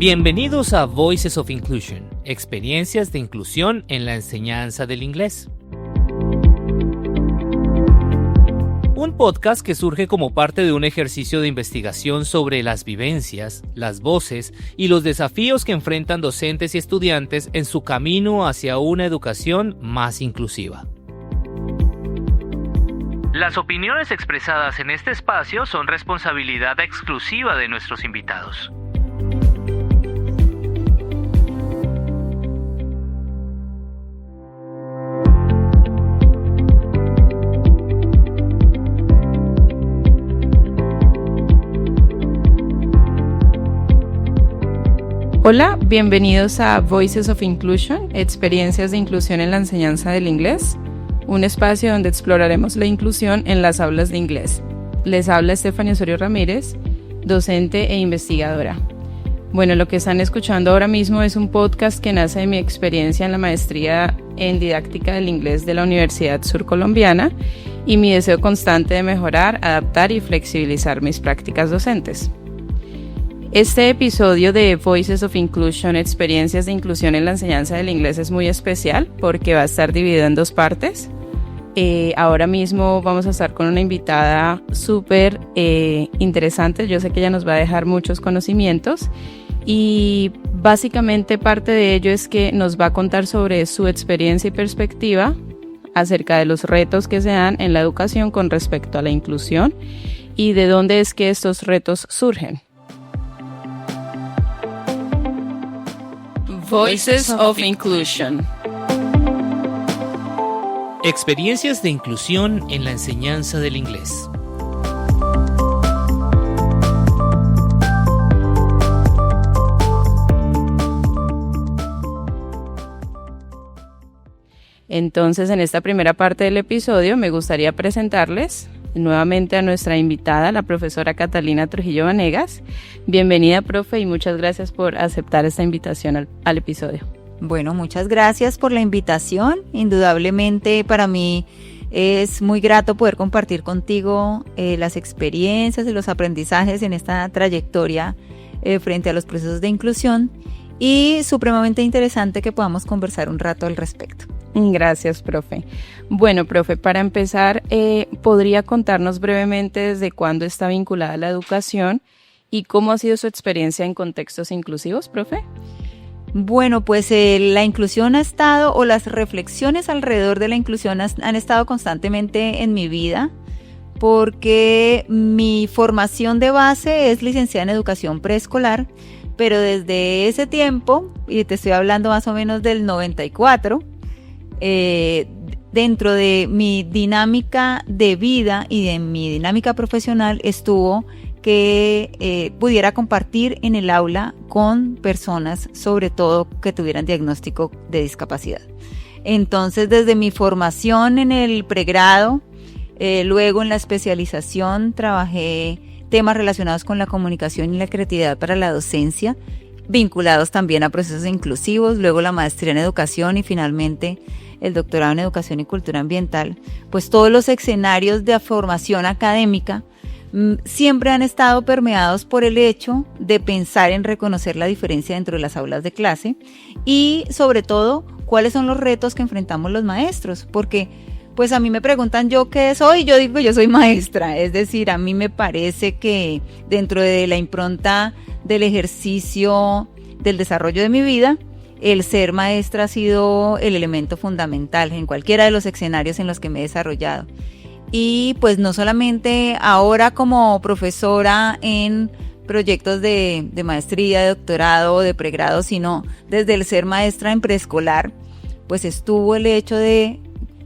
Bienvenidos a Voices of Inclusion, experiencias de inclusión en la enseñanza del inglés. Un podcast que surge como parte de un ejercicio de investigación sobre las vivencias, las voces y los desafíos que enfrentan docentes y estudiantes en su camino hacia una educación más inclusiva. Las opiniones expresadas en este espacio son responsabilidad exclusiva de nuestros invitados. Hola, bienvenidos a Voices of Inclusion, experiencias de inclusión en la enseñanza del inglés, un espacio donde exploraremos la inclusión en las aulas de inglés. Les habla Estefanía Osorio Ramírez, docente e investigadora. Bueno, lo que están escuchando ahora mismo es un podcast que nace de mi experiencia en la maestría en didáctica del inglés de la Universidad Surcolombiana y mi deseo constante de mejorar, adaptar y flexibilizar mis prácticas docentes. Este episodio de Voices of Inclusion, experiencias de inclusión en la enseñanza del inglés es muy especial porque va a estar dividido en dos partes. Ahora mismo vamos a estar con una invitada súper interesante. Yo sé que ella nos va a dejar muchos conocimientos y básicamente parte de ello es que nos va a contar sobre su experiencia y perspectiva acerca de los retos que se dan en la educación con respecto a la inclusión y de dónde es que estos retos surgen. Voices of Inclusion. Experiencias de inclusión en la enseñanza del inglés. Entonces, en esta primera parte del episodio me gustaría presentarles nuevamente a nuestra invitada, la profesora Catalina Trujillo Vanegas. Bienvenida, profe, y muchas gracias por aceptar esta invitación al episodio. Bueno, muchas gracias por la invitación. Indudablemente para mí es muy grato poder compartir contigo las experiencias y los aprendizajes en esta trayectoria frente a los procesos de inclusión y supremamente interesante que podamos conversar un rato al respecto. Gracias, profe. Bueno, profe, para empezar, ¿podría contarnos brevemente desde cuándo está vinculada a la educación y cómo ha sido su experiencia en contextos inclusivos, profe? Bueno, pues la inclusión ha estado, o las reflexiones alrededor de la inclusión han estado constantemente en mi vida, porque mi formación de base es licenciada en educación preescolar, pero desde ese tiempo, y te estoy hablando más o menos del 94, dentro de mi dinámica de vida y de mi dinámica profesional estuvo que pudiera compartir en el aula con personas, sobre todo que tuvieran diagnóstico de discapacidad. Entonces, desde mi formación en el pregrado, luego en la especialización, trabajé temas relacionados con la comunicación y la creatividad para la docencia, vinculados también a procesos inclusivos, luego la maestría en educación y finalmente el doctorado en educación y cultura ambiental. Pues todos los escenarios de formación académica siempre han estado permeados por el hecho de pensar en reconocer la diferencia dentro de las aulas de clase y sobre todo cuáles son los retos que enfrentamos los maestros, porque pues a mí me preguntan yo qué soy, yo digo yo soy maestra, es decir, a mí me parece que dentro de la impronta del ejercicio del desarrollo de mi vida, el ser maestra ha sido el elemento fundamental en cualquiera de los escenarios en los que me he desarrollado. Y pues no solamente ahora como profesora en proyectos de maestría, de doctorado, de pregrado, sino desde el ser maestra en preescolar, pues estuvo el hecho de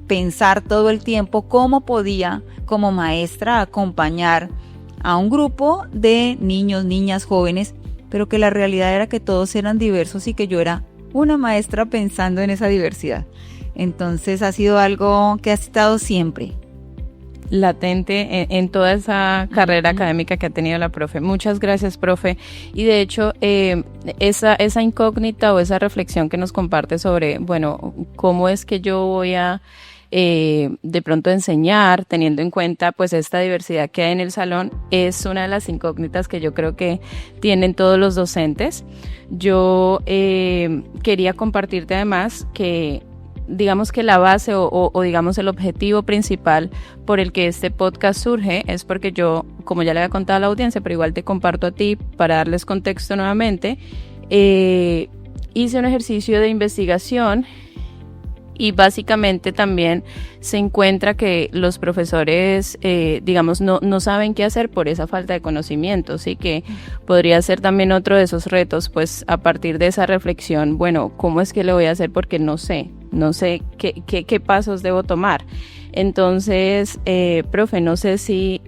pensar todo el tiempo cómo podía como maestra acompañar a un grupo de niños, niñas, jóvenes, pero que la realidad era que todos eran diversos y que yo era una maestra pensando en esa diversidad. Entonces ha sido algo que ha estado siempre latente en toda esa carrera académica que ha tenido la profe. Muchas gracias, profe. Y de hecho, esa incógnita o esa reflexión que nos comparte sobre, bueno, cómo es que yo voy a de pronto enseñar, teniendo en cuenta pues esta diversidad que hay en el salón, es una de las incógnitas que yo creo que tienen todos los docentes. Yo quería compartirte además que digamos que la base o digamos el objetivo principal por el que este podcast surge es porque yo, como ya le había contado a la audiencia, pero igual te comparto a ti para darles contexto nuevamente, hice un ejercicio de investigación y básicamente también se encuentra que los profesores, digamos, no saben qué hacer por esa falta de conocimiento, ¿sí? Que podría ser también otro de esos retos, pues a partir de esa reflexión, bueno, ¿cómo es que le voy a hacer? Porque no sé qué pasos debo tomar. Entonces, profe, no sé si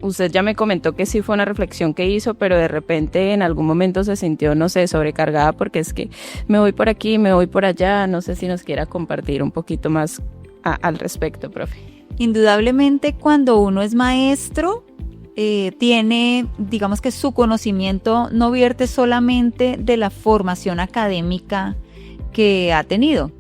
usted ya me comentó que sí fue una reflexión que hizo, pero de repente en algún momento se sintió, no sé, sobrecargada porque es que me voy por aquí, me voy por allá. No sé si nos quiera compartir un poquito más al respecto, profe. Indudablemente cuando uno es maestro, tiene, digamos que su conocimiento no vierte solamente de la formación académica que ha tenido.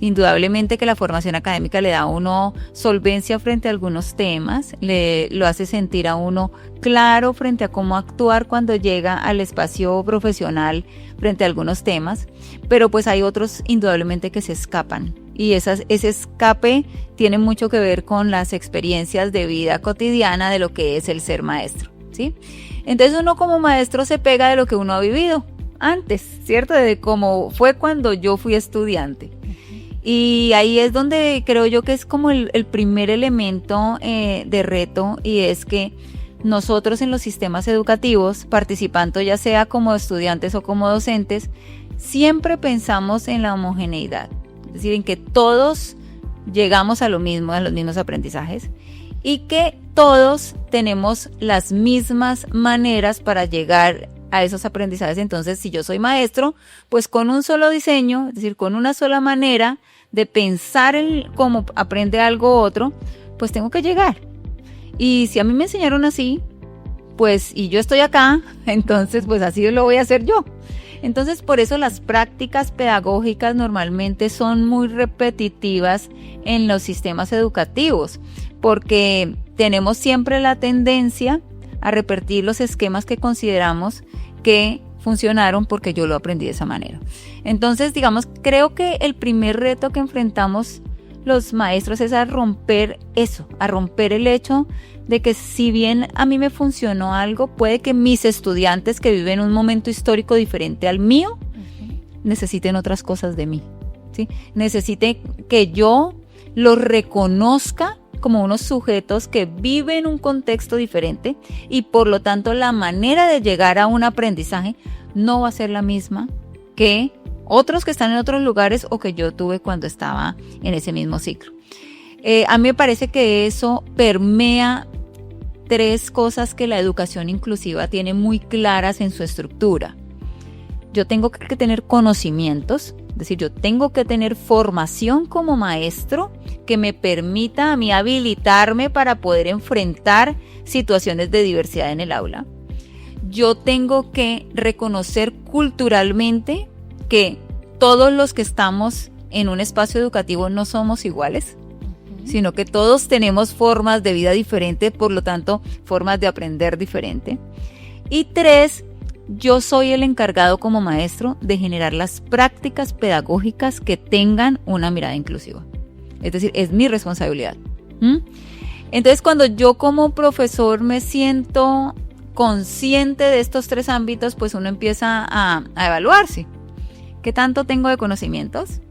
Indudablemente que la formación académica le da a uno solvencia frente a algunos temas, lo hace sentir a uno claro frente a cómo actuar cuando llega al espacio profesional frente a algunos temas, pero pues hay otros indudablemente que se escapan y ese escape tiene mucho que ver con las experiencias de vida cotidiana de lo que es el ser maestro, ¿sí? Entonces uno como maestro se pega de lo que uno ha vivido antes, ¿cierto? De cómo fue cuando yo fui estudiante. Y ahí es donde creo yo que es como el primer elemento de reto, y es que nosotros en los sistemas educativos, participando ya sea como estudiantes o como docentes, siempre pensamos en la homogeneidad, es decir, en que todos llegamos a lo mismo, a los mismos aprendizajes, y que todos tenemos las mismas maneras para llegar a esos aprendizajes. Entonces, si yo soy maestro, pues con un solo diseño, es decir, con una sola manera de pensar en cómo aprende algo otro, pues tengo que llegar. Y si a mí me enseñaron así, pues, y yo estoy acá, entonces pues así lo voy a hacer yo. Entonces, por eso las prácticas pedagógicas normalmente son muy repetitivas en los sistemas educativos, porque tenemos siempre la tendencia a repetir los esquemas que consideramos que funcionaron porque yo lo aprendí de esa manera. Entonces, digamos, creo que el primer reto que enfrentamos los maestros es a romper eso, a romper el hecho de que si bien a mí me funcionó algo, puede que mis estudiantes que viven un momento histórico diferente al mío, necesiten otras cosas de mí, ¿sí? Necesiten que yo los reconozca como unos sujetos que viven un contexto diferente y por lo tanto la manera de llegar a un aprendizaje no va a ser la misma que otros que están en otros lugares o que yo tuve cuando estaba en ese mismo ciclo. A mí me parece que eso permea tres cosas que la educación inclusiva tiene muy claras en su estructura. Yo tengo que tener conocimientos, es decir, yo tengo que tener formación como maestro que me permita a mí habilitarme para poder enfrentar situaciones de diversidad en el aula. Yo tengo que reconocer culturalmente que todos los que estamos en un espacio educativo no somos iguales, sino que todos tenemos formas de vida diferentes, por lo tanto, formas de aprender diferente. Y tres, yo soy el encargado como maestro de generar las prácticas pedagógicas que tengan una mirada inclusiva. Es decir, es mi responsabilidad. Entonces, cuando yo como profesor me siento consciente de estos tres ámbitos, pues uno empieza a evaluarse. ¿Qué tanto tengo de conocimientos?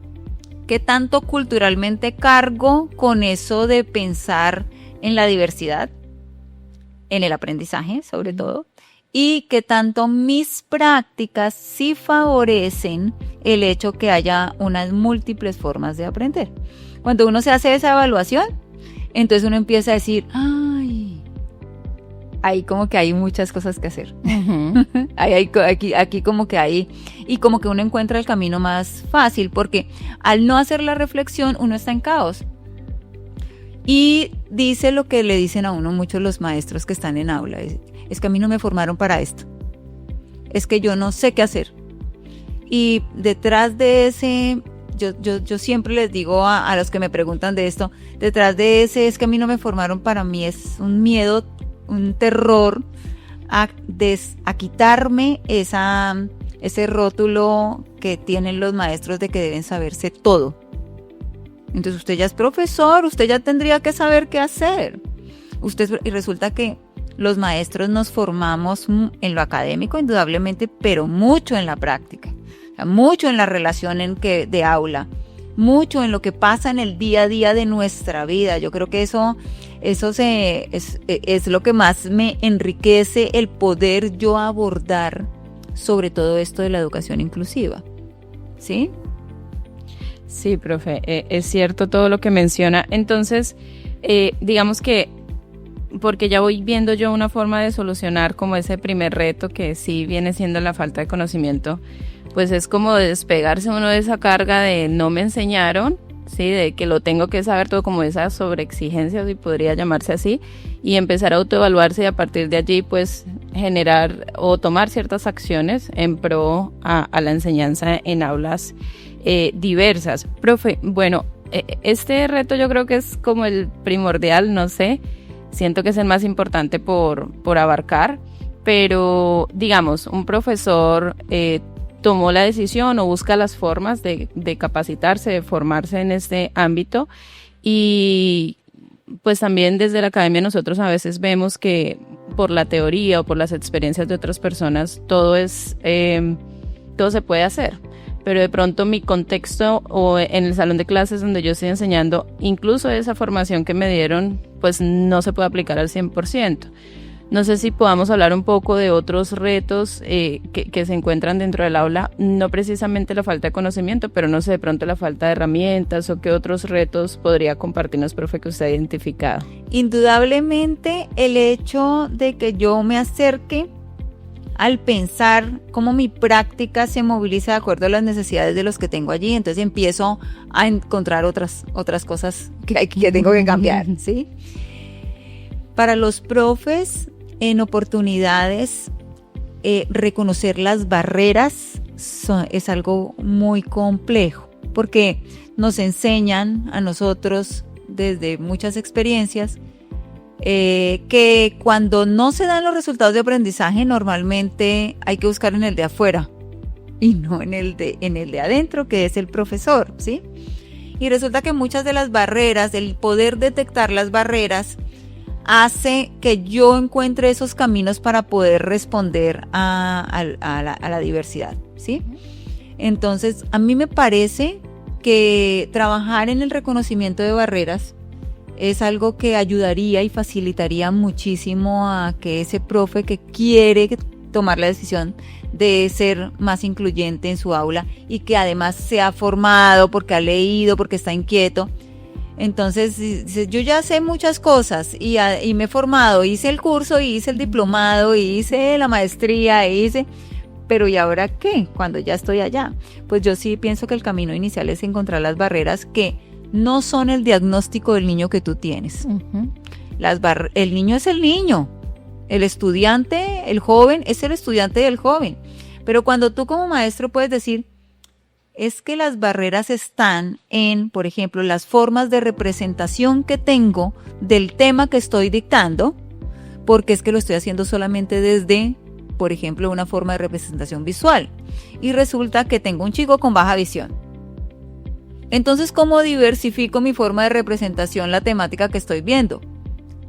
¿Qué tanto culturalmente cargo con eso de pensar en la diversidad, en el aprendizaje sobre todo? Y qué tanto mis prácticas sí favorecen el hecho que haya unas múltiples formas de aprender. Cuando uno se hace esa evaluación, entonces uno empieza a decir, ay, ahí como que hay muchas cosas que hacer. Aquí como que hay, y como que uno encuentra el camino más fácil, porque al no hacer la reflexión uno está en caos. Y dice lo que le dicen a uno muchos los maestros que están en aula, es que a mí no me formaron para esto, es que yo no sé qué hacer. Y detrás de ese yo siempre les digo a los que me preguntan de esto, detrás de ese es que a mí no me formaron, para mí es un miedo, un terror a quitarme ese rótulo que tienen los maestros de que deben saberse todo. Entonces usted ya es profesor, usted ya tendría que saber qué hacer. Y resulta que los maestros nos formamos en lo académico, indudablemente, pero mucho en la práctica, o sea, mucho en la relación de aula, mucho en lo que pasa en el día a día de nuestra vida. Yo creo que eso es lo que más me enriquece, el poder yo abordar sobre todo esto de la educación inclusiva. ¿Sí? Sí, profe, es cierto todo lo que menciona. Entonces, digamos que, porque ya voy viendo yo una forma de solucionar como ese primer reto que sí viene siendo la falta de conocimiento, pues es como despegarse uno de esa carga de no me enseñaron, sí, de que lo tengo que saber todo, como esa sobreexigencia, si podría llamarse así, y empezar a autoevaluarse y a partir de allí pues generar o tomar ciertas acciones en pro a la enseñanza en aulas diversas. Profe, bueno, este reto yo creo que es como el primordial, no sé, siento que es el más importante por abarcar, pero digamos, un profesor tomó la decisión o busca las formas de capacitarse, de formarse en este ámbito, y pues también desde la academia nosotros a veces vemos que por la teoría o por las experiencias de otras personas todo se puede hacer, pero de pronto mi contexto o en el salón de clases donde yo estoy enseñando, incluso esa formación que me dieron, pues no se puede aplicar al 100%. No sé si podamos hablar un poco de otros retos que se encuentran dentro del aula, no precisamente la falta de conocimiento, pero no sé, de pronto la falta de herramientas o qué otros retos podría compartirnos, profe, que usted ha identificado. Indudablemente el hecho de que yo me acerque al pensar cómo mi práctica se moviliza de acuerdo a las necesidades de los que tengo allí, entonces empiezo a encontrar otras cosas que tengo que cambiar, ¿sí? Para los profes, en oportunidades, reconocer las barreras es algo muy complejo, porque nos enseñan a nosotros desde muchas experiencias que cuando no se dan los resultados de aprendizaje, normalmente hay que buscar en el de afuera y no en el de adentro, que es el profesor, ¿sí? Y resulta que muchas de las barreras, el poder detectar las barreras, hace que yo encuentre esos caminos para poder responder a la diversidad, ¿sí? Entonces, a mí me parece que trabajar en el reconocimiento de barreras es algo que ayudaría y facilitaría muchísimo a que ese profe que quiere tomar la decisión de ser más incluyente en su aula y que además se ha formado porque ha leído, porque está inquieto. Entonces, yo ya sé muchas cosas y me he formado, hice el curso, hice el diplomado, hice la maestría, pero ¿y ahora qué? Cuando ya estoy allá. Pues yo sí pienso que el camino inicial es encontrar las barreras que no son el diagnóstico del niño que tú tienes. Uh-huh. El niño es el niño, el estudiante, el joven es el estudiante del joven. Pero cuando tú como maestro puedes decir, es que las barreras están en, por ejemplo, las formas de representación que tengo del tema que estoy dictando, porque es que lo estoy haciendo solamente desde, por ejemplo, una forma de representación visual. Y resulta que tengo un chico con baja visión. Entonces, ¿cómo diversifico mi forma de representación, la temática que estoy viendo?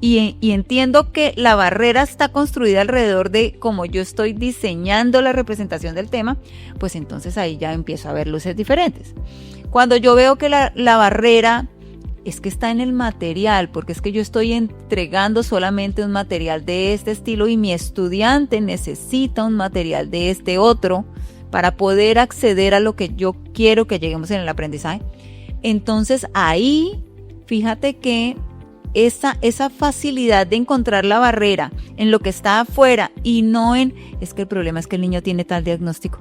Y entiendo que la barrera está construida alrededor de cómo yo estoy diseñando la representación del tema, pues entonces ahí ya empiezo a ver luces diferentes. Cuando yo veo que la barrera es que está en el material, porque es que yo estoy entregando solamente un material de este estilo y mi estudiante necesita un material de este otro para poder acceder a lo que yo quiero que lleguemos en el aprendizaje. Entonces ahí, fíjate que esa facilidad de encontrar la barrera en lo que está afuera y no es que el problema es que el niño tiene tal diagnóstico.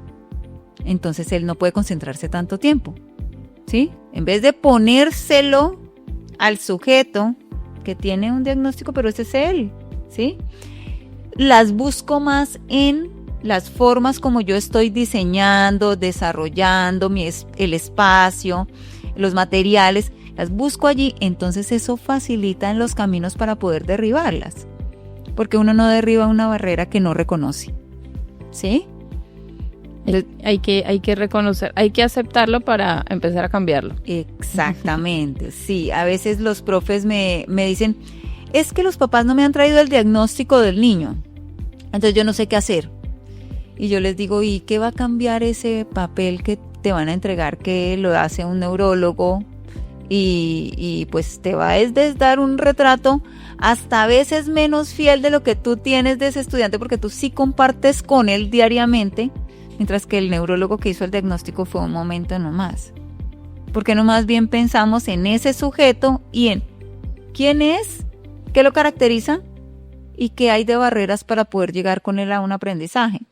Entonces él no puede concentrarse tanto tiempo, ¿sí? En vez de ponérselo al sujeto que tiene un diagnóstico, pero ese es él, ¿sí? Las busco más en las formas como yo estoy diseñando, desarrollando el espacio, los materiales, las busco allí, entonces eso facilita en los caminos para poder derribarlas, porque uno no derriba una barrera que no reconoce, ¿sí? Hay que reconocer, hay que aceptarlo para empezar a cambiarlo. Exactamente, sí. A veces los profes me dicen, es que los papás no me han traído el diagnóstico del niño, entonces yo no sé qué hacer. Y yo les digo, ¿y qué va a cambiar ese papel que te van a entregar que lo hace un neurólogo? Y pues te va a dar un retrato hasta a veces menos fiel de lo que tú tienes de ese estudiante, porque tú sí compartes con él diariamente, mientras que el neurólogo que hizo el diagnóstico fue un momento nomás. Porque no más bien pensamos en ese sujeto y en quién es, qué lo caracteriza y qué hay de barreras para poder llegar con él a un aprendizaje.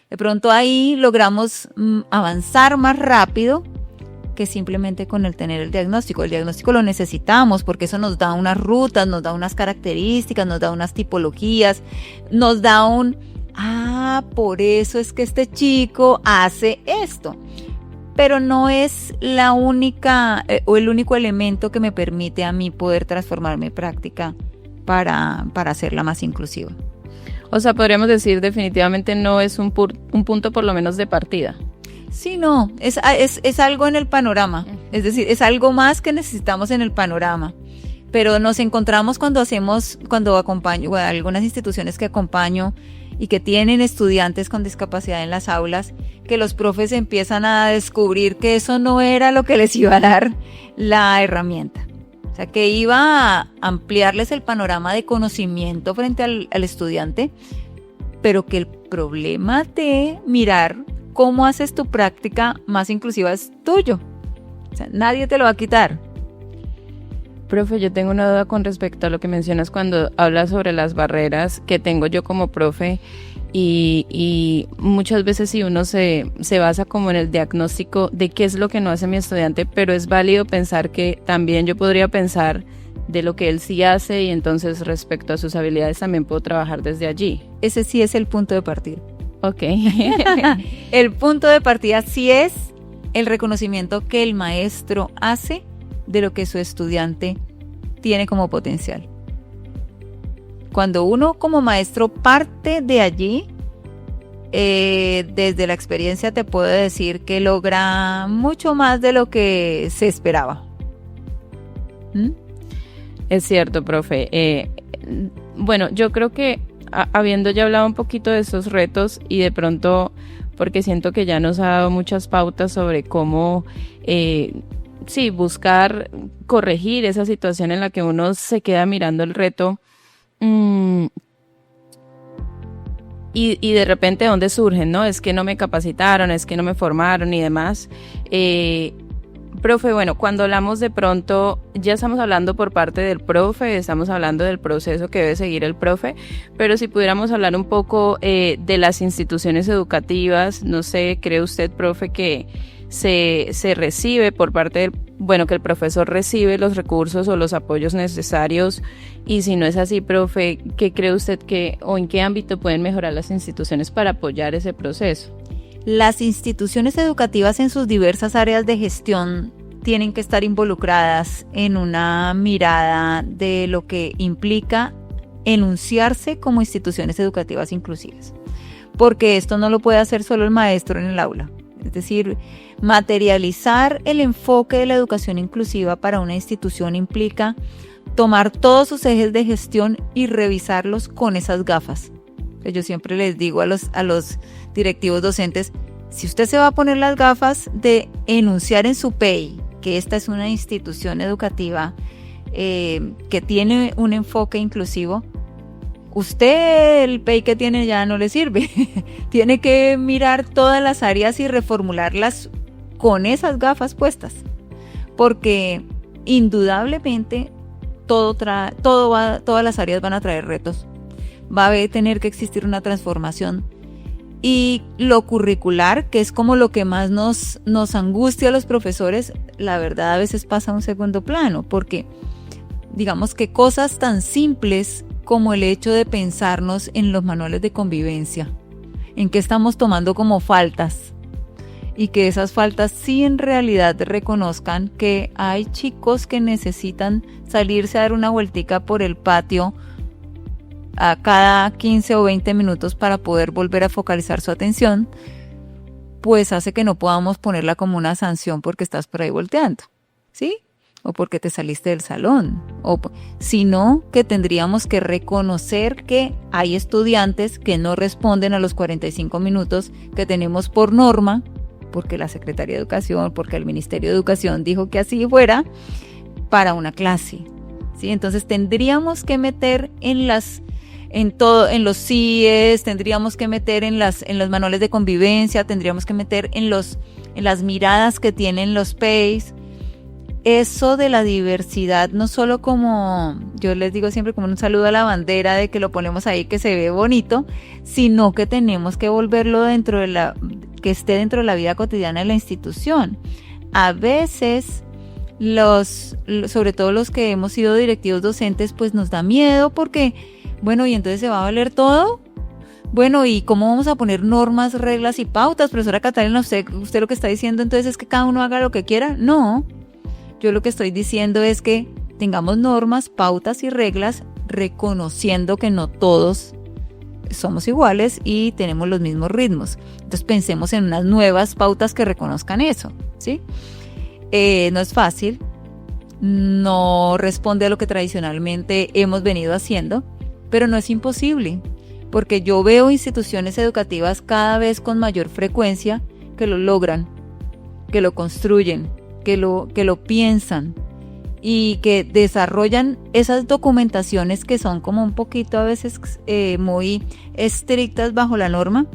De pronto ahí logramos avanzar más rápido que simplemente con el tener el diagnóstico. El diagnóstico lo necesitamos porque eso nos da unas rutas, nos da unas características, nos da unas tipologías, nos da por eso es que este chico hace esto. Pero no es la única o el único elemento que me permite a mí poder transformar mi práctica para hacerla más inclusiva. O sea, podríamos decir definitivamente no es un punto por lo menos de partida. Sí, no, es algo en el panorama, es decir, es algo más que necesitamos en el panorama, pero nos encontramos cuando acompaño a algunas instituciones que acompaño y que tienen estudiantes con discapacidad en las aulas, que los profes empiezan a descubrir que eso no era lo que les iba a dar la herramienta. O sea, que iba a ampliarles el panorama de conocimiento frente al estudiante, pero que el problema de mirar cómo haces tu práctica más inclusiva es tuyo. O sea, nadie te lo va a quitar. Profe, yo tengo una duda con respecto a lo que mencionas cuando hablas sobre las barreras que tengo yo como profe y muchas veces si uno se basa como en el diagnóstico de qué es lo que no hace mi estudiante, pero es válido pensar que también yo podría pensar de lo que él sí hace y entonces respecto a sus habilidades también puedo trabajar desde allí. Ese sí es el punto de partida. Ok. El punto de partida sí es el reconocimiento que el maestro hace de lo que su estudiante tiene como potencial. Cuando uno como maestro parte de allí, desde la experiencia te puedo decir que logra mucho más de lo que se esperaba. Es cierto, profe. Bueno, yo creo que habiendo ya hablado un poquito de esos retos y de pronto, porque siento que ya nos ha dado muchas pautas sobre cómo buscar corregir esa situación en la que uno se queda mirando el reto y de repente ¿dónde surgen? ¿No? Es que no me capacitaron, es que no me formaron y demás. Profe, bueno, cuando hablamos de pronto, ya estamos hablando por parte del profe, estamos hablando del proceso que debe seguir el profe, pero si pudiéramos hablar un poco de las instituciones educativas, no sé, ¿cree usted, profe, que se recibe por parte del, que el profesor recibe los recursos o los apoyos necesarios? Y si no es así, profe, ¿qué cree usted o en qué ámbito pueden mejorar las instituciones para apoyar ese proceso? Las instituciones educativas en sus diversas áreas de gestión tienen que estar involucradas en una mirada de lo que implica enunciarse como instituciones educativas inclusivas, porque esto no lo puede hacer solo el maestro en el aula. Es decir, materializar el enfoque de la educación inclusiva para una institución implica tomar todos sus ejes de gestión y revisarlos con esas gafas. Yo siempre les digo a los directivos docentes, si usted se va a poner las gafas de enunciar en su PEI que esta es una institución educativa que tiene un enfoque inclusivo, usted el PEI que tiene ya no le sirve. Tiene que mirar todas las áreas y reformularlas con esas gafas puestas, porque indudablemente todas las áreas van a traer retos. Va a tener que existir una transformación y lo curricular, que es como lo que más nos angustia a los profesores, la verdad a veces pasa a un segundo plano, porque digamos que cosas tan simples como el hecho de pensarnos en los manuales de convivencia, en qué estamos tomando como faltas, y que esas faltas sí en realidad reconozcan que hay chicos que necesitan salirse a dar una vueltica por el patio a cada 15 o 20 minutos para poder volver a focalizar su atención, pues hace que no podamos ponerla como una sanción porque estás por ahí volteando, ¿sí? O porque te saliste del salón, sino que tendríamos que reconocer que hay estudiantes que no responden a los 45 minutos que tenemos por norma, porque la Secretaría de Educación, porque el Ministerio de Educación dijo que así fuera, para una clase, ¿sí? Entonces tendríamos que meter en los CIEs, tendríamos que meter en los manuales de convivencia, tendríamos que meter en las miradas que tienen los PEIs, eso de la diversidad, no solo como, yo les digo siempre como un saludo a la bandera de que lo ponemos ahí que se ve bonito, sino que tenemos que volverlo que esté dentro de la vida cotidiana de la institución. A veces, sobre todo los que hemos sido directivos docentes, pues nos da miedo porque, bueno, ¿y entonces se va a valer todo? Bueno, ¿y cómo vamos a poner normas, reglas y pautas? Profesora Catalina, usted lo que está diciendo entonces es que cada uno haga lo que quiera. No. Yo lo que estoy diciendo es que tengamos normas, pautas y reglas, reconociendo que no todos somos iguales y tenemos los mismos ritmos. Entonces pensemos en unas nuevas pautas que reconozcan eso, ¿sí? No es fácil, no responde a lo que tradicionalmente hemos venido haciendo, pero no es imposible, porque yo veo instituciones educativas cada vez con mayor frecuencia que lo logran, que lo construyen, que lo piensan y que desarrollan esas documentaciones que son como un poquito a veces muy estrictas bajo la norma,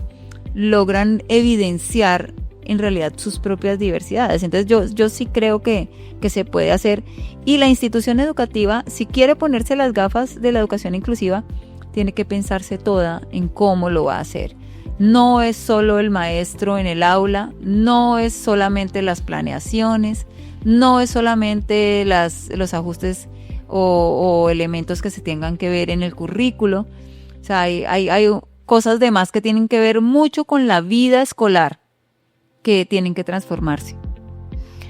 logran evidenciar en realidad sus propias diversidades. Entonces yo sí creo que se puede hacer, y la institución educativa, si quiere ponerse las gafas de la educación inclusiva, tiene que pensarse toda en cómo lo va a hacer. No es solo el maestro en el aula, no es solamente las planeaciones, no es solamente los ajustes o elementos que se tengan que ver en el currículo. O sea, hay cosas de más que tienen que ver mucho con la vida escolar, que tienen que transformarse.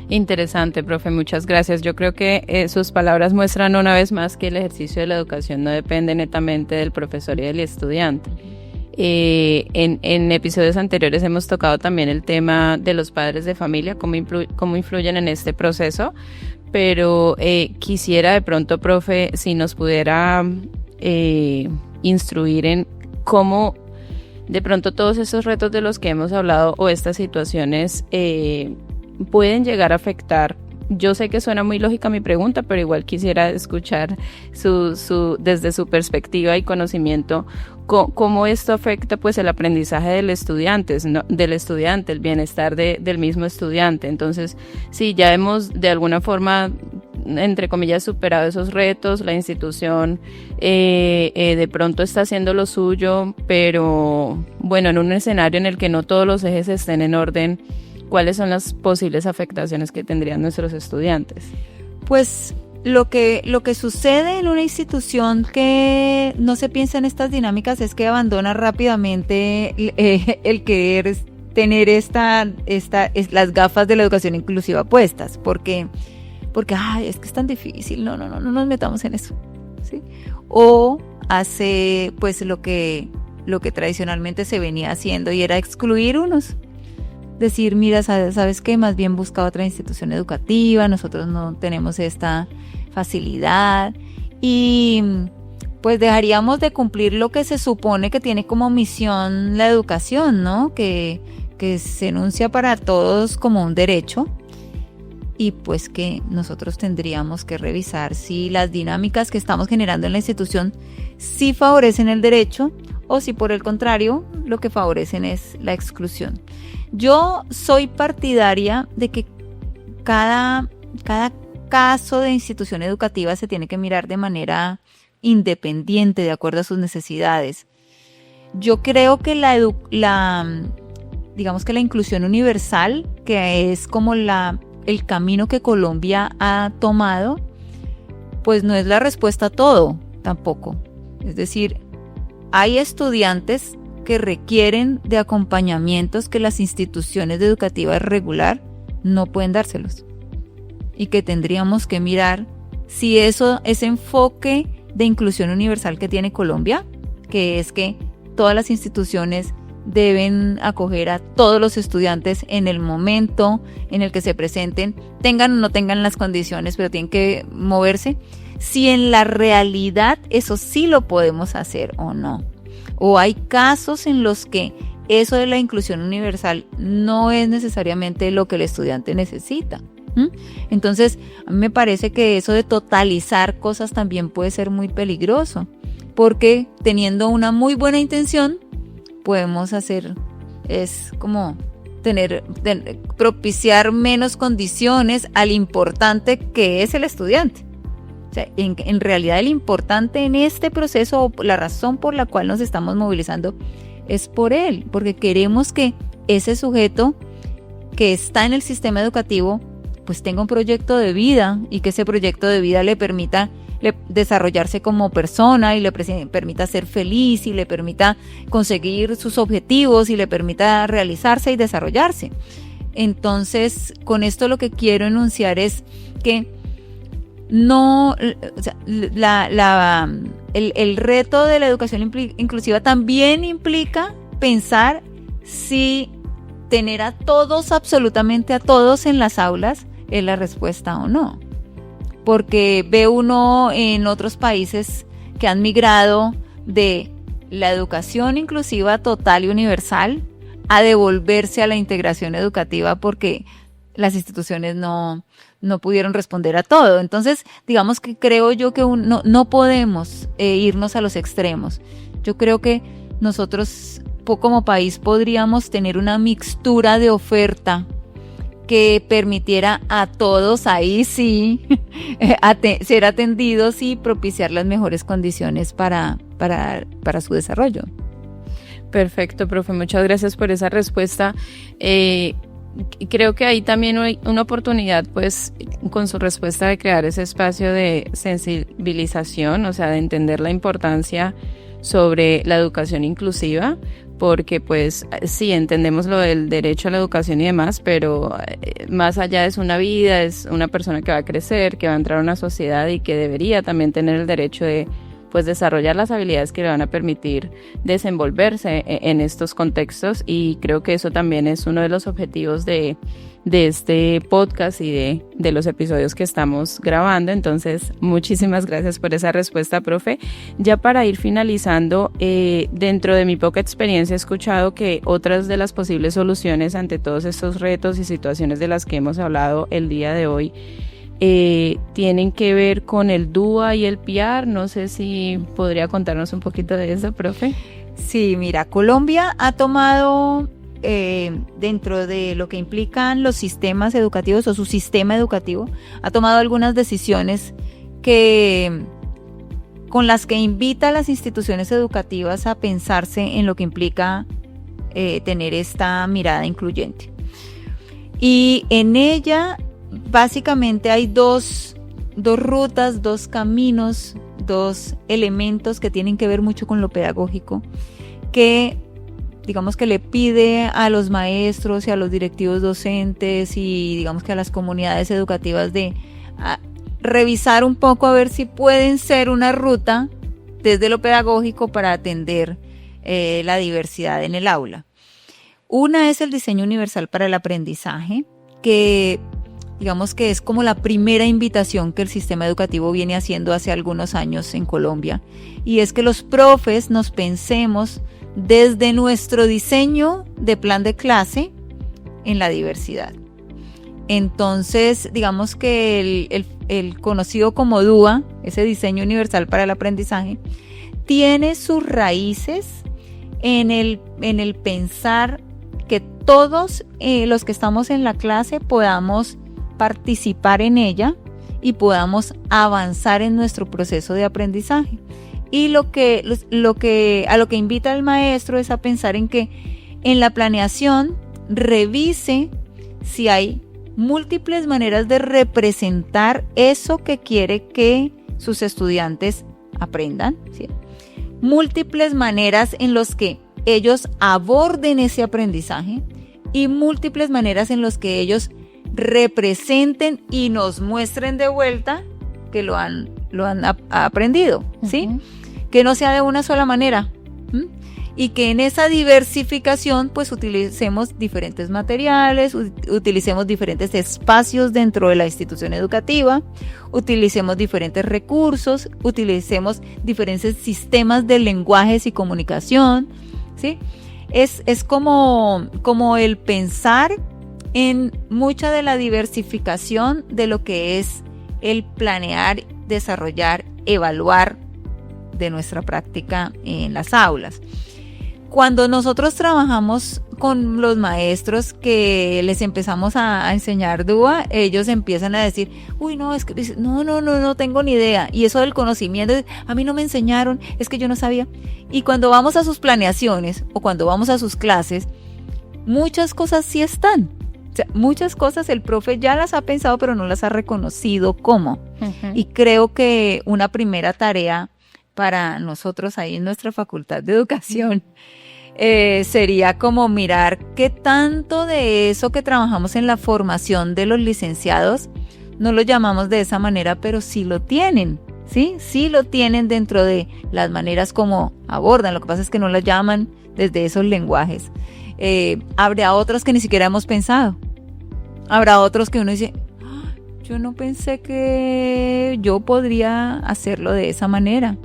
Interesante, profe, muchas gracias. Yo creo que sus palabras muestran una vez más que el ejercicio de la educación no depende netamente del profesor y del estudiante. En episodios anteriores hemos tocado también el tema de los padres de familia, cómo influyen en este proceso, pero quisiera de pronto, profe, si nos pudiera instruir en cómo de pronto todos esos retos de los que hemos hablado o estas situaciones pueden llegar a afectar. Yo sé que suena muy lógica mi pregunta, pero igual quisiera escuchar desde su perspectiva y conocimiento cómo esto afecta pues el aprendizaje del estudiante, el bienestar del mismo estudiante. Entonces, sí, ya hemos de alguna forma, entre comillas, superado esos retos, la institución de pronto está haciendo lo suyo, pero bueno, en un escenario en el que no todos los ejes estén en orden, ¿cuáles son las posibles afectaciones que tendrían nuestros estudiantes? Pues lo que sucede en una institución que no se piensa en estas dinámicas es que abandona rápidamente el querer tener las gafas de la educación inclusiva puestas, porque ay, es que es tan difícil, no nos metamos en eso, ¿sí? O hace pues lo que tradicionalmente se venía haciendo, y era excluir unos. Decir, mira, ¿sabes qué? Más bien busca otra institución educativa, nosotros no tenemos esta facilidad, y pues dejaríamos de cumplir lo que se supone que tiene como misión la educación, ¿no? Que se enuncia para todos como un derecho, y pues que nosotros tendríamos que revisar si las dinámicas que estamos generando en la institución sí favorecen el derecho o si por el contrario lo que favorecen es la exclusión. Yo soy partidaria de que cada caso de institución educativa se tiene que mirar de manera independiente, de acuerdo a sus necesidades. Yo creo que digamos que la inclusión universal, que es como el camino que Colombia ha tomado, pues no es la respuesta a todo tampoco. Es decir, hay estudiantes que requieren de acompañamientos que las instituciones educativas regular no pueden dárselos. Y que tendríamos que mirar si ese enfoque de inclusión universal que tiene Colombia, que es que todas las instituciones deben acoger a todos los estudiantes en el momento en el que se presenten, tengan o no tengan las condiciones, pero tienen que moverse, si en la realidad eso sí lo podemos hacer o no. O hay casos en los que eso de la inclusión universal no es necesariamente lo que el estudiante necesita. Entonces, a mí me parece que eso de totalizar cosas también puede ser muy peligroso, porque teniendo una muy buena intención, podemos hacer, es como propiciar menos condiciones al importante que es el estudiante. O sea, en realidad el importante en este proceso, o la razón por la cual nos estamos movilizando, es por él, porque queremos que ese sujeto que está en el sistema educativo pues tenga un proyecto de vida y que ese proyecto de vida le permita desarrollarse como persona y le permita ser feliz y le permita conseguir sus objetivos y le permita realizarse y desarrollarse. Entonces, con esto lo que quiero enunciar es que no, o sea, el reto de la educación inclusiva también implica pensar si tener a todos, absolutamente a todos en las aulas es la respuesta o no. Porque ve uno en otros países que han migrado de la educación inclusiva total y universal a devolverse a la integración educativa porque las instituciones no pudieron responder a todo. Entonces, digamos que creo yo que no podemos irnos a los extremos. Yo creo que nosotros como país podríamos tener una mixtura de oferta que permitiera a todos, ahí sí, ser atendidos y propiciar las mejores condiciones para su desarrollo. Perfecto, profe, muchas gracias por esa respuesta. Creo que ahí también hay una oportunidad, pues, con su respuesta de crear ese espacio de sensibilización, o sea, de entender la importancia sobre la educación inclusiva, porque pues sí, entendemos lo del derecho a la educación y demás, pero más allá es una vida, es una persona que va a crecer, que va a entrar a una sociedad y que debería también tener el derecho de pues desarrollar las habilidades que le van a permitir desenvolverse en estos contextos, y creo que eso también es uno de los objetivos de este podcast y de los episodios que estamos grabando. Entonces, muchísimas gracias por esa respuesta, profe. Ya para ir finalizando, dentro de mi poca experiencia he escuchado que otras de las posibles soluciones ante todos estos retos y situaciones de las que hemos hablado el día de hoy tienen que ver con el DUA y el PIAR. No sé si podría contarnos un poquito de eso, profe. Sí, mira, Colombia ha tomado dentro de lo que implican los sistemas educativos o su sistema educativo, ha tomado algunas decisiones con las que invita a las instituciones educativas a pensarse en lo que implica tener esta mirada incluyente. Y en ella básicamente hay dos rutas, dos caminos, dos elementos que tienen que ver mucho con lo pedagógico, que digamos que le pide a los maestros y a los directivos docentes y digamos que a las comunidades educativas de revisar un poco a ver si pueden ser una ruta desde lo pedagógico para atender la diversidad en el aula. Una es el diseño universal para el aprendizaje, que digamos que es como la primera invitación que el sistema educativo viene haciendo hace algunos años en Colombia, y es que los profes nos pensemos desde nuestro diseño de plan de clase en la diversidad. Entonces, digamos que el conocido como DUA, ese diseño universal para el aprendizaje, tiene sus raíces en el pensar que todos los que estamos en la clase podamos participar en ella y podamos avanzar en nuestro proceso de aprendizaje. Y a lo que invita al maestro es a pensar en que en la planeación revise si hay múltiples maneras de representar eso que quiere que sus estudiantes aprendan, ¿sí? Múltiples maneras en los que ellos aborden ese aprendizaje y múltiples maneras en las que ellos representen y nos muestren de vuelta que lo han aprendido, ¿sí? Que no sea de una sola manera. Y que en esa diversificación pues utilicemos diferentes materiales, utilicemos diferentes espacios dentro de la institución educativa, utilicemos diferentes recursos, utilicemos diferentes sistemas de lenguajes y comunicación, ¿sí? Es como el pensar en mucha de la diversificación de lo que es el planear, desarrollar, evaluar de nuestra práctica en las aulas. Cuando nosotros trabajamos con los maestros que les empezamos a enseñar DUA, ellos empiezan a decir, uy, no, es que no tengo ni idea. Y eso del conocimiento, a mí no me enseñaron, es que yo no sabía. Y cuando vamos a sus planeaciones o cuando vamos a sus clases, muchas cosas sí están. O sea, muchas cosas el profe ya las ha pensado, pero no las ha reconocido cómo. Y creo que una primera tarea para nosotros ahí en nuestra Facultad de Educación sería como mirar qué tanto de eso que trabajamos en la formación de los licenciados, no lo llamamos de esa manera, pero sí lo tienen, ¿sí? Sí lo tienen dentro de las maneras como abordan, lo que pasa es que no las llaman desde esos lenguajes. Habrá otros que ni siquiera hemos pensado, habrá otros que uno dice, yo no pensé que yo podría hacerlo de esa manera.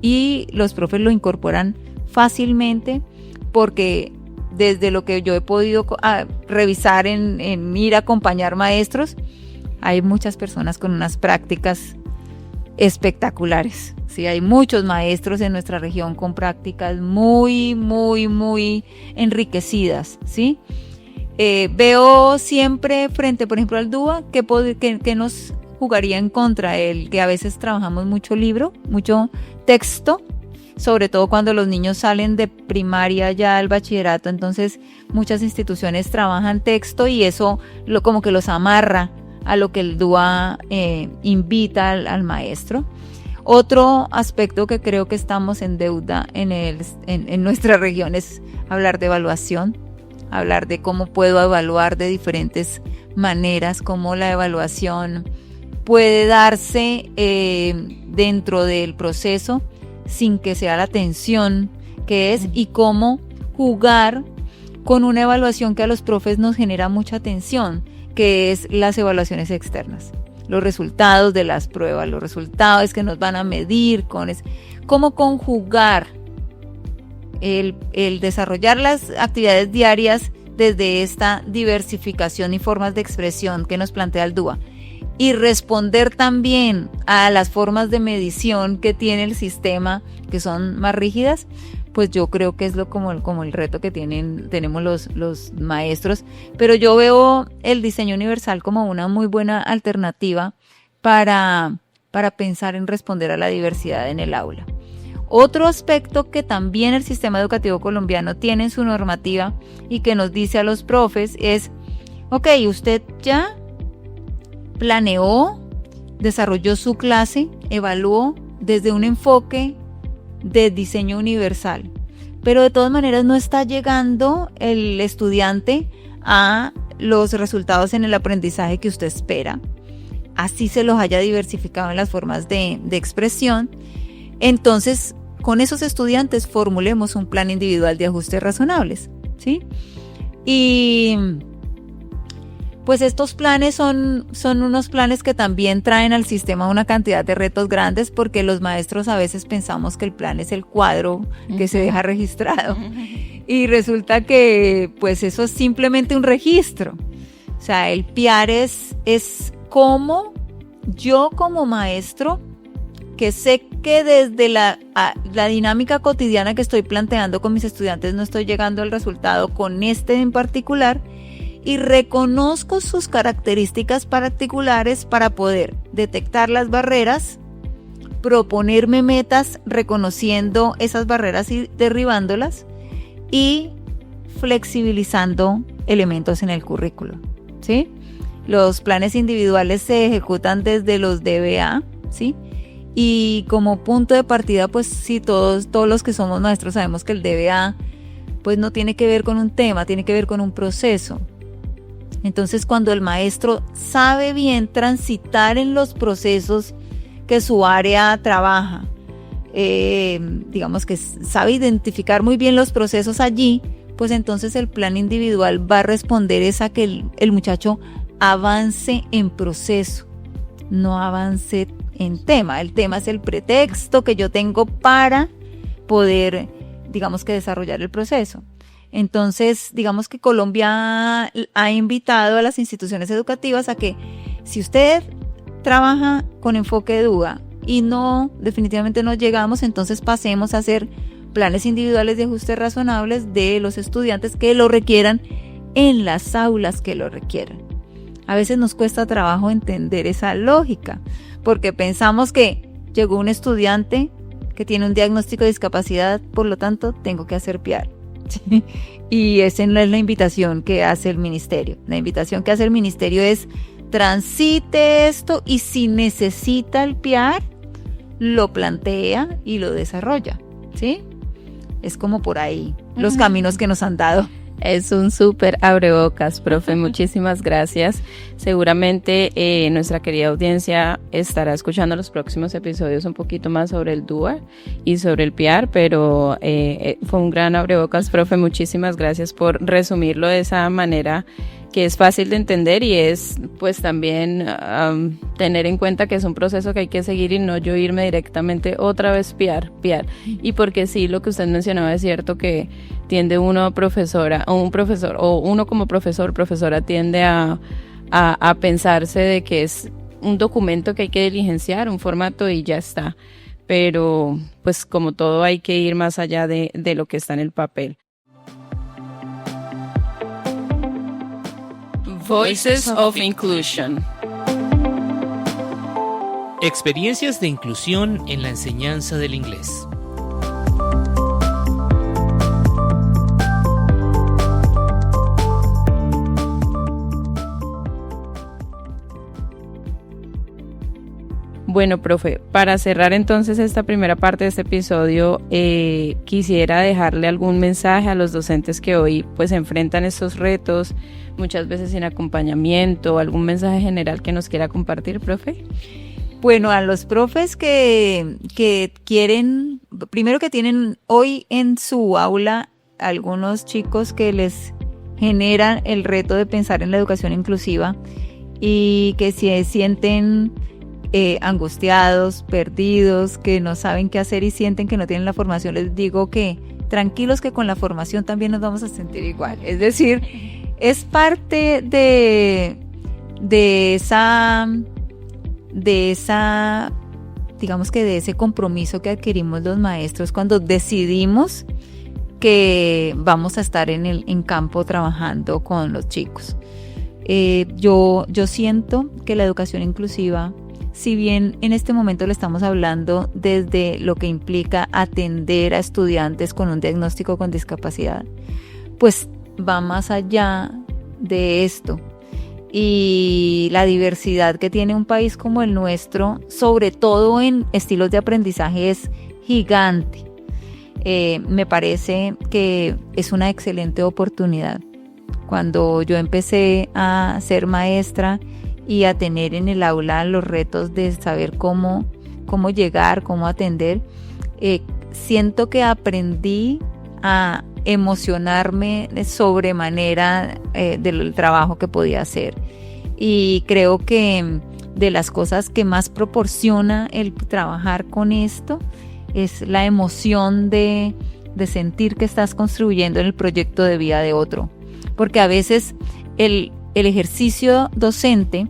Y los profes lo incorporan fácilmente porque desde lo que yo he podido revisar en ir a acompañar maestros, hay muchas personas con unas prácticas espectaculares. Sí, hay muchos maestros en nuestra región con prácticas muy, muy, muy enriquecidas, ¿sí? Veo siempre frente, por ejemplo, al DUA, que nos jugaría en contra el que a veces trabajamos mucho libro, mucho texto, sobre todo cuando los niños salen de primaria ya al bachillerato, entonces muchas instituciones trabajan texto y eso como que los amarra a lo que el DUA invita al maestro. Otro aspecto que creo que estamos en deuda en nuestra región es hablar de evaluación, hablar de cómo puedo evaluar de diferentes maneras, cómo la evaluación puede darse dentro del proceso sin que sea la tensión que es y cómo jugar con una evaluación que a los profes nos genera mucha tensión, que es las evaluaciones externas, los resultados de las pruebas, los resultados que nos van a medir, cómo conjugar el desarrollar las actividades diarias desde esta diversificación y formas de expresión que nos plantea el DUA. Y responder también a las formas de medición que tiene el sistema, que son más rígidas, pues yo creo que es como el reto que tenemos los maestros. Pero yo veo el diseño universal como una muy buena alternativa para pensar en responder a la diversidad en el aula. Otro aspecto que también el sistema educativo colombiano tiene en su normativa y que nos dice a los profes es, ok, usted ya planeó, desarrolló su clase, evaluó desde un enfoque de diseño universal, pero de todas maneras no está llegando el estudiante a los resultados en el aprendizaje que usted espera, así se los haya diversificado en las formas de expresión. Entonces, con esos estudiantes formulemos un plan individual de ajustes razonables, ¿sí? Y pues estos planes son unos planes que también traen al sistema una cantidad de retos grandes, porque los maestros a veces pensamos que el plan es el cuadro que se deja registrado y resulta que pues eso es simplemente un registro. O sea, el PIAR es cómo yo como maestro, que sé que desde la dinámica cotidiana que estoy planteando con mis estudiantes no estoy llegando al resultado con este en particular, y reconozco sus características particulares para poder detectar las barreras, proponerme metas reconociendo esas barreras y derribándolas y flexibilizando elementos en el currículo, ¿sí? Los planes individuales se ejecutan desde los DBA, ¿sí? Y como punto de partida, pues sí, todos los que somos maestros sabemos que el DBA pues no tiene que ver con un tema, tiene que ver con un proceso. Entonces, cuando el maestro sabe bien transitar en los procesos que su área trabaja, digamos que sabe identificar muy bien los procesos allí, pues entonces el plan individual va a responder es a que el muchacho avance en proceso, no avance en tema. El tema es el pretexto que yo tengo para poder, digamos que desarrollar el proceso. Entonces, digamos que Colombia ha invitado a las instituciones educativas a que si usted trabaja con enfoque de duda y definitivamente no llegamos, entonces pasemos a hacer planes individuales de ajustes razonables de los estudiantes que lo requieran en las aulas que lo requieran. A veces nos cuesta trabajo entender esa lógica, porque pensamos que llegó un estudiante que tiene un diagnóstico de discapacidad, por lo tanto tengo que hacer PIAR. Y esa no es la invitación que hace el ministerio. La invitación que hace el ministerio es transite esto y si necesita el PIAR, lo plantea y lo desarrolla, ¿sí? Es como por ahí los caminos que nos han dado. Es un súper abrebocas, profe, muchísimas gracias. Seguramente nuestra querida audiencia estará escuchando los próximos episodios un poquito más sobre el DUA y sobre el PIAR, pero fue un gran abrebocas, profe, muchísimas gracias por resumirlo de esa manera que es fácil de entender y es pues también tener en cuenta que es un proceso que hay que seguir y no yo irme directamente otra vez PIAR. Y porque sí, lo que usted mencionaba es cierto que tiende uno profesora o un profesor o uno como profesora tiende a pensarse de que es un documento que hay que diligenciar, un formato y ya está. Pero pues como todo hay que ir más allá de lo que está en el papel. Voices of Inclusion. Experiencias de inclusión en la enseñanza del inglés. Bueno, profe, para cerrar entonces esta primera parte de este episodio, quisiera dejarle algún mensaje a los docentes que hoy pues enfrentan estos retos, muchas veces sin acompañamiento, algún mensaje general que nos quiera compartir, profe. Bueno, a los profes que quieren, primero que tienen hoy en su aula algunos chicos que les generan el reto de pensar en la educación inclusiva y que se sienten angustiados, perdidos, que no saben qué hacer y sienten que no tienen la formación, les digo que tranquilos que con la formación también nos vamos a sentir igual. Es decir, es parte de esa, digamos que de ese compromiso que adquirimos los maestros cuando decidimos que vamos a estar en campo trabajando con los chicos. Yo siento que la educación inclusiva, si bien en este momento le estamos hablando desde lo que implica atender a estudiantes con un diagnóstico con discapacidad, pues va más allá de esto. Y la diversidad que tiene un país como el nuestro, sobre todo en estilos de aprendizaje, es gigante. Me parece que es una excelente oportunidad. Cuando yo empecé a ser maestra y a tener en el aula los retos de saber cómo llegar, cómo atender, siento que aprendí a emocionarme de sobremanera del trabajo que podía hacer. Y creo que de las cosas que más proporciona el trabajar con esto es la emoción de sentir que estás construyendo en el proyecto de vida de otro. Porque a veces el ejercicio docente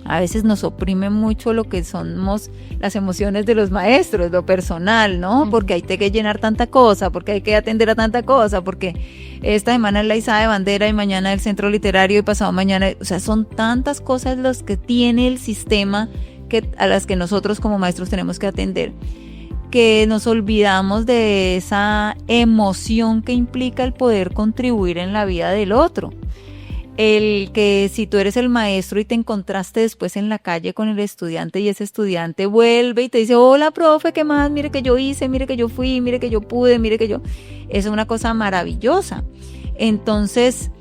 a veces nos oprime mucho lo que somos las emociones de los maestros, lo personal, ¿no? Porque hay que llenar tanta cosa, porque hay que atender a tanta cosa, porque esta semana es la izada de bandera y mañana el centro literario y pasado mañana, o sea, son tantas cosas los que tiene el sistema a las que nosotros como maestros tenemos que atender, que nos olvidamos de esa emoción que implica el poder contribuir en la vida del otro. el que si tú eres el maestro y te encontraste después en la calle con el estudiante y ese estudiante vuelve y te dice, hola profe, ¿qué más? Mire que yo hice, mire que yo fui, mire que yo pude, mire que yo... Es una cosa maravillosa. Entonces,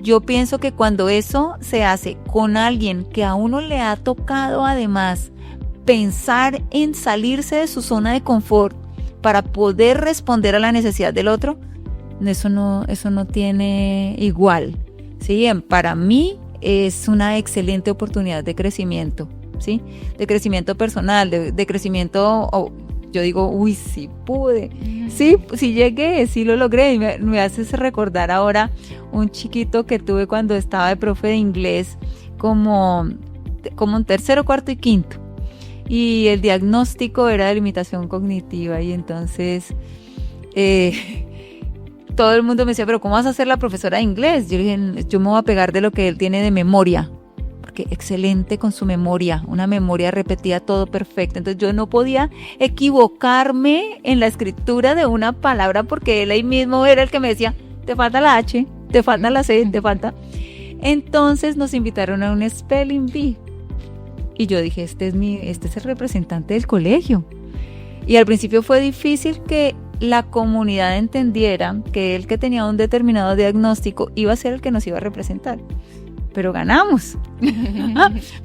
yo pienso que cuando eso se hace con alguien que a uno le ha tocado además pensar en salirse de su zona de confort para poder responder a la necesidad del otro, eso no tiene igual. Sí, para mí es una excelente oportunidad de crecimiento, ¿sí? De crecimiento personal, de crecimiento, yo digo, uy, sí pude, sí llegué, sí lo logré, y me haces recordar ahora un chiquito que tuve cuando estaba de profe de inglés, como en tercero, cuarto y quinto, y el diagnóstico era de limitación cognitiva, y entonces... todo el mundo me decía, pero ¿cómo vas a ser la profesora de inglés? Yo le dije, yo me voy a pegar de lo que él tiene de memoria, porque excelente con su memoria, una memoria repetida, todo perfecto. Entonces yo no podía equivocarme en la escritura de una palabra, porque él ahí mismo era el que me decía, te falta la H, te falta la C, te falta. Entonces nos invitaron a un Spelling Bee. Y yo dije, este es el representante del colegio. Y al principio fue difícil que la comunidad entendiera que el que tenía un determinado diagnóstico iba a ser el que nos iba a representar. Pero ganamos.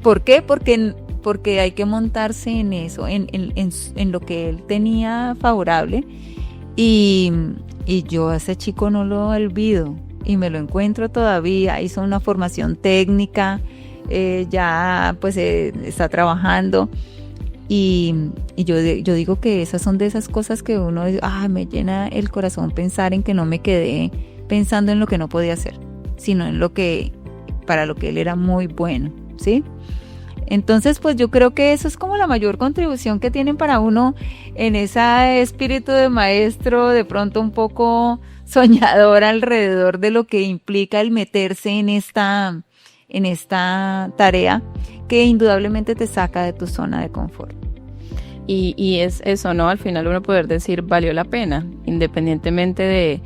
¿Por qué? Porque hay que montarse en eso, en lo que él tenía favorable. Y yo a ese chico no lo olvido. Y me lo encuentro todavía. Hizo una formación técnica. Ya pues está trabajando. Y yo digo que esas son de esas cosas que uno dice, me llena el corazón pensar en que no me quedé pensando en lo que no podía hacer, sino en para lo que él era muy bueno, ¿sí? Entonces, pues yo creo que eso es como la mayor contribución que tienen para uno en ese espíritu de maestro, de pronto un poco soñador alrededor de lo que implica el meterse en esta tarea que indudablemente te saca de tu zona de confort. Y es eso, ¿no? Al final uno poder decir, valió la pena, independientemente de,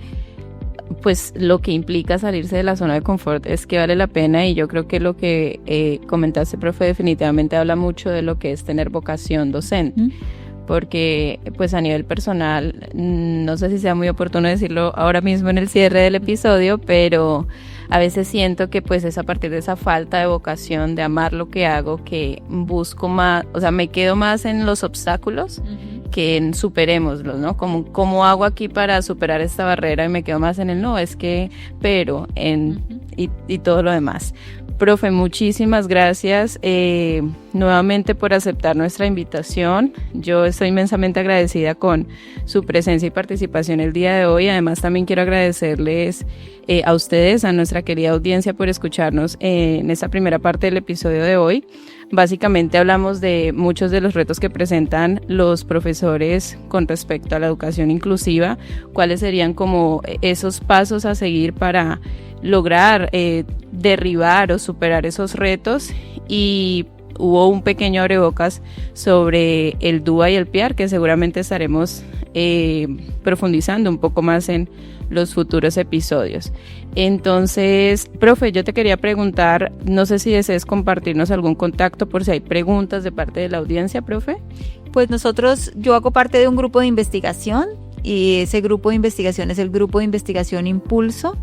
pues, lo que implica salirse de la zona de confort, es que vale la pena. Y yo creo que lo que comentaste, profe, definitivamente habla mucho de lo que es tener vocación docente. Porque pues a nivel personal, no sé si sea muy oportuno decirlo ahora mismo en el cierre del episodio, pero a veces siento que pues es a partir de esa falta de vocación, de amar lo que hago, que busco más, o sea, me quedo más en los obstáculos que en superémoslos, ¿no? ¿Cómo hago aquí para superar esta barrera? Y me quedo más en el no, es que, pero, y todo lo demás. Profe, muchísimas gracias nuevamente por aceptar nuestra invitación. Yo estoy inmensamente agradecida con su presencia y participación el día de hoy. Además, también quiero agradecerles a ustedes, a nuestra querida audiencia, por escucharnos en esta primera parte del episodio de hoy. Básicamente hablamos de muchos de los retos que presentan los profesores con respecto a la educación inclusiva, cuáles serían como esos pasos a seguir para lograr derribar o superar esos retos, y hubo un pequeño abrebocas sobre el DUA y el PIAR que seguramente estaremos profundizando un poco más en los futuros episodios. Entonces, profe, yo te quería preguntar, no sé si desees compartirnos algún contacto por si hay preguntas de parte de la audiencia, profe. Pues yo hago parte de un grupo de investigación, y ese grupo de investigación es el Grupo de Investigación Impulso,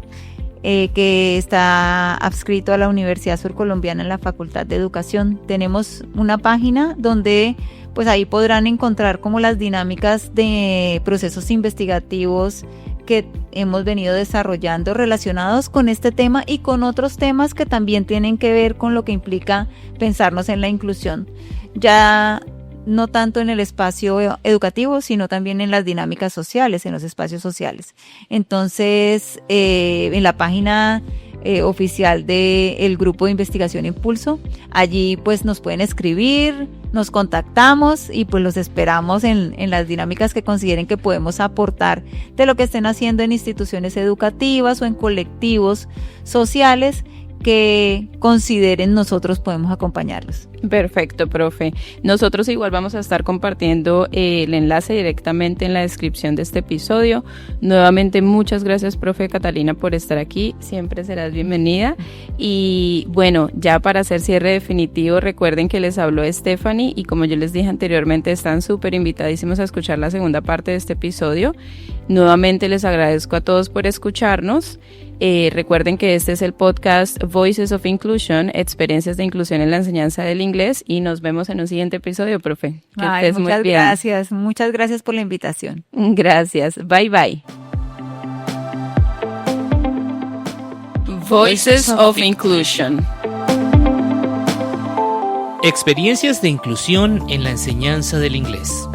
que está adscrito a la Universidad Surcolombiana en la Facultad de Educación. Tenemos una página donde pues ahí podrán encontrar como las dinámicas de procesos investigativos que hemos venido desarrollando relacionados con este tema y con otros temas que también tienen que ver con lo que implica pensarnos en la inclusión, ya no tanto en el espacio educativo, sino también en las dinámicas sociales, en los espacios sociales. Entonces, en la página oficial del Grupo de Investigación Impulso, allí pues nos pueden escribir, nos contactamos y pues los esperamos en las dinámicas que consideren que podemos aportar de lo que estén haciendo en instituciones educativas o en colectivos sociales que consideren nosotros podemos acompañarlos. Perfecto, profe. Nosotros igual vamos a estar compartiendo el enlace directamente en la descripción de este episodio. Nuevamente, muchas gracias, profe Catalina, por estar aquí. Siempre serás bienvenida. Y bueno, ya para hacer cierre definitivo, recuerden que les habló Stephanie y como yo les dije anteriormente, están súper invitadísimos a escuchar la segunda parte de este episodio. Nuevamente les agradezco a todos por escucharnos. Recuerden que este es el podcast Voices of Inclusion, experiencias de inclusión en la enseñanza del inglés, y nos vemos en un siguiente episodio, profe. Que estés muy bien. Muchas gracias por la invitación. Gracias, bye bye. Voices of Inclusion. Experiencias de inclusión en la enseñanza del inglés.